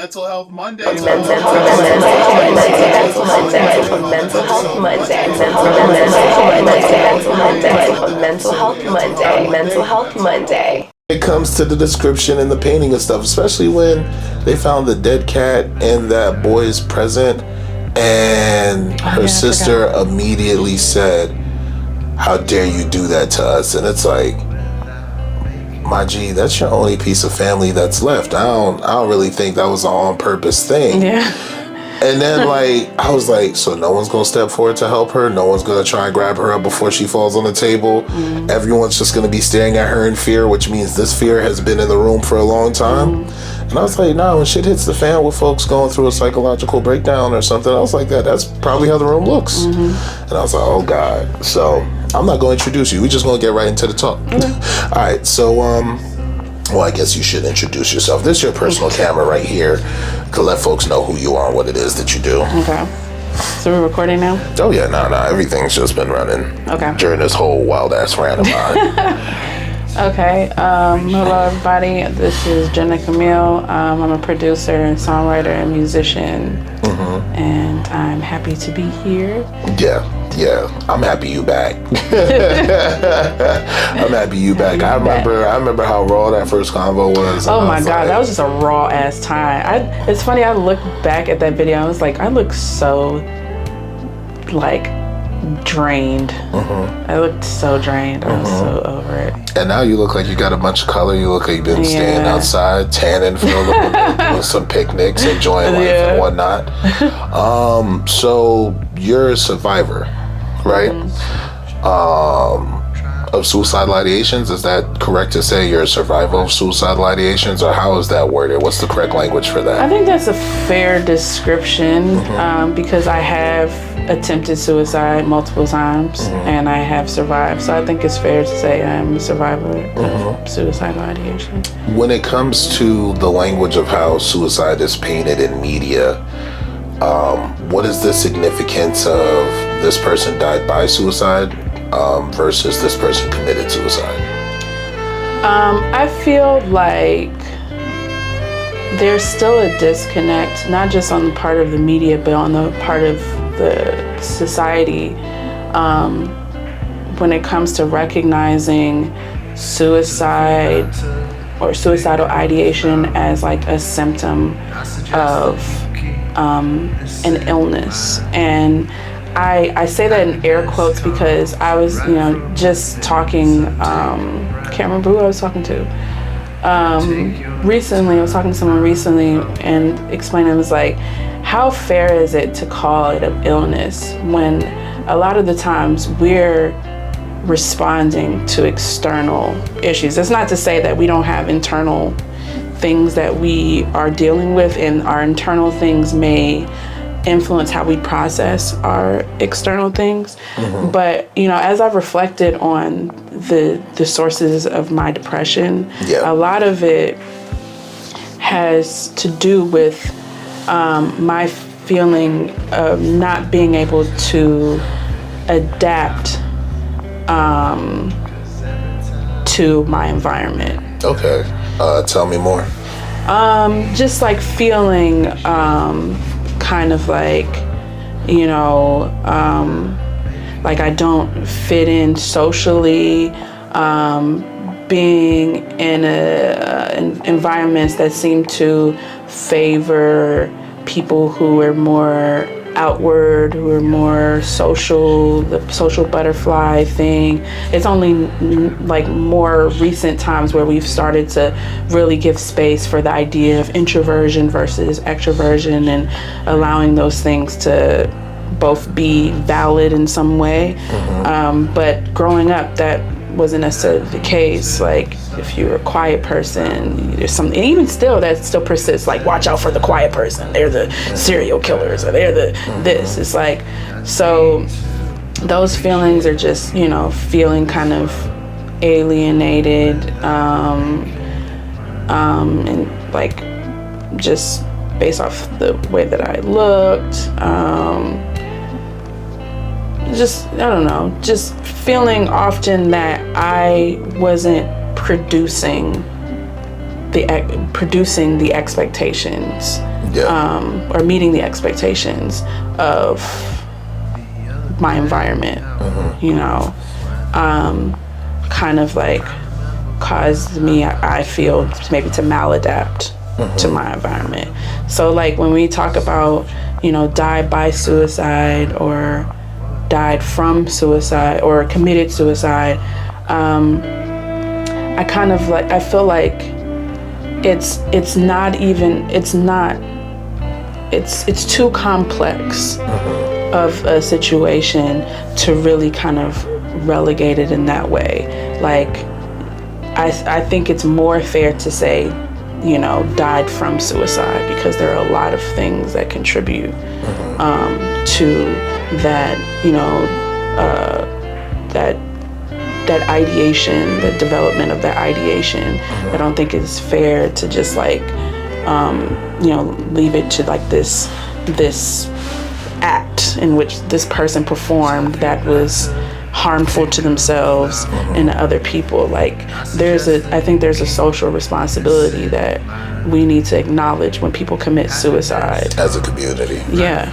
Mental Health Monday. Mental Health Monday. It comes to the description and the painting and stuff, especially when they found the dead cat in that boy's present, and her sister immediately said, "How dare you do that to us?" And it's like, my G, that's your only piece of family that's left. I don't really think that was an on-purpose thing. Yeah. And then, I was like, so no one's going to step forward to help her? No one's going to try and grab her up before she falls on the table? Mm-hmm. Everyone's just going to be staring at her in fear, which means this fear has been in the room for a long time? Mm-hmm. And I was like, nah, when shit hits the fan with folks going through a psychological breakdown or something else like that, that's probably how the room looks. Mm-hmm. And I was like, oh, God. So I'm not going to introduce you. We're just going to get right into the talk. Mm-hmm. All right, so, well, I guess you should introduce yourself. This is your personal camera right here to let folks know who you are and what it is that you do. Okay. So we're recording now? Oh, yeah. No. Everything's just been running during this whole wild-ass rant of mine. Okay. Hello, everybody. This is Jenna Camille. I'm a producer and songwriter and musician. Mm-hmm. And I'm happy to be here. Yeah, I'm happy you back. I'm happy you back. I remember how raw that first convo was. Oh my God, that was just a raw ass time. It's funny, I look back at that video, I was like, I look so drained. Mm-hmm. I looked so drained. I was so over it. And now you look like you got a bunch of color. You look like you've been staying outside, tanning for a little bit, doing some picnics, enjoying life and whatnot. So you're a survivor, right? Of suicidal ideations. Is that correct to say you're a survivor of suicidal ideations, or how is that worded? What's the correct language for that? I think that's a fair description, because I have attempted suicide multiple times and I have survived. So I think it's fair to say I'm a survivor of suicidal ideation. When it comes to the language of how suicide is painted in media, what is the significance of this person died by suicide versus this person committed suicide? I feel like there's still a disconnect, not just on the part of the media, but on the part of the society, when it comes to recognizing suicide or suicidal ideation as a symptom of an illness. And I say that in air quotes because I was, just talking, can't remember who I was talking to. Recently, I was talking to someone recently and explaining, it was like, how fair is it to call it an illness when a lot of the times we're responding to external issues? It's not to say that we don't have internal things that we are dealing with, and our internal things may influence how we process our external things. But as I've reflected on the sources of my depression, a lot of it has to do with my feeling of not being able to adapt to my environment. Okay, tell me more. Just feeling kind of I don't fit in socially, being in environments that seem to favor people who are more outward, who are more social, the social butterfly thing. It's only more recent times where we've started to really give space for the idea of introversion versus extroversion, and allowing those things to both be valid in some way. But growing up, that wasn't necessarily the case. If you're a quiet person, there's something, and even still, that still persists. Watch out for the quiet person. They're the serial killers, or they're the this. It's so those feelings are just, feeling kind of alienated, and just based off the way that I looked, just feeling often that I wasn't producing producing the expectations, Yeah. or meeting the expectations of my environment, you know, kind of like caused me, I feel, maybe to maladapt to my environment. So like when we talk about, you know, died by suicide or died from suicide or committed suicide, I kind of like, I feel like it's too complex of a situation to really kind of relegate it in that way. Like, I think it's more fair to say, you know, died from suicide, because there are a lot of things that contribute to that, you know, that ideation, the development of that ideation. I don't think it's fair to just like, you know, leave it to like this act in which this person performed that was harmful to themselves and to other people. Like I think there's a social responsibility that we need to acknowledge when people commit suicide As a community. Yeah.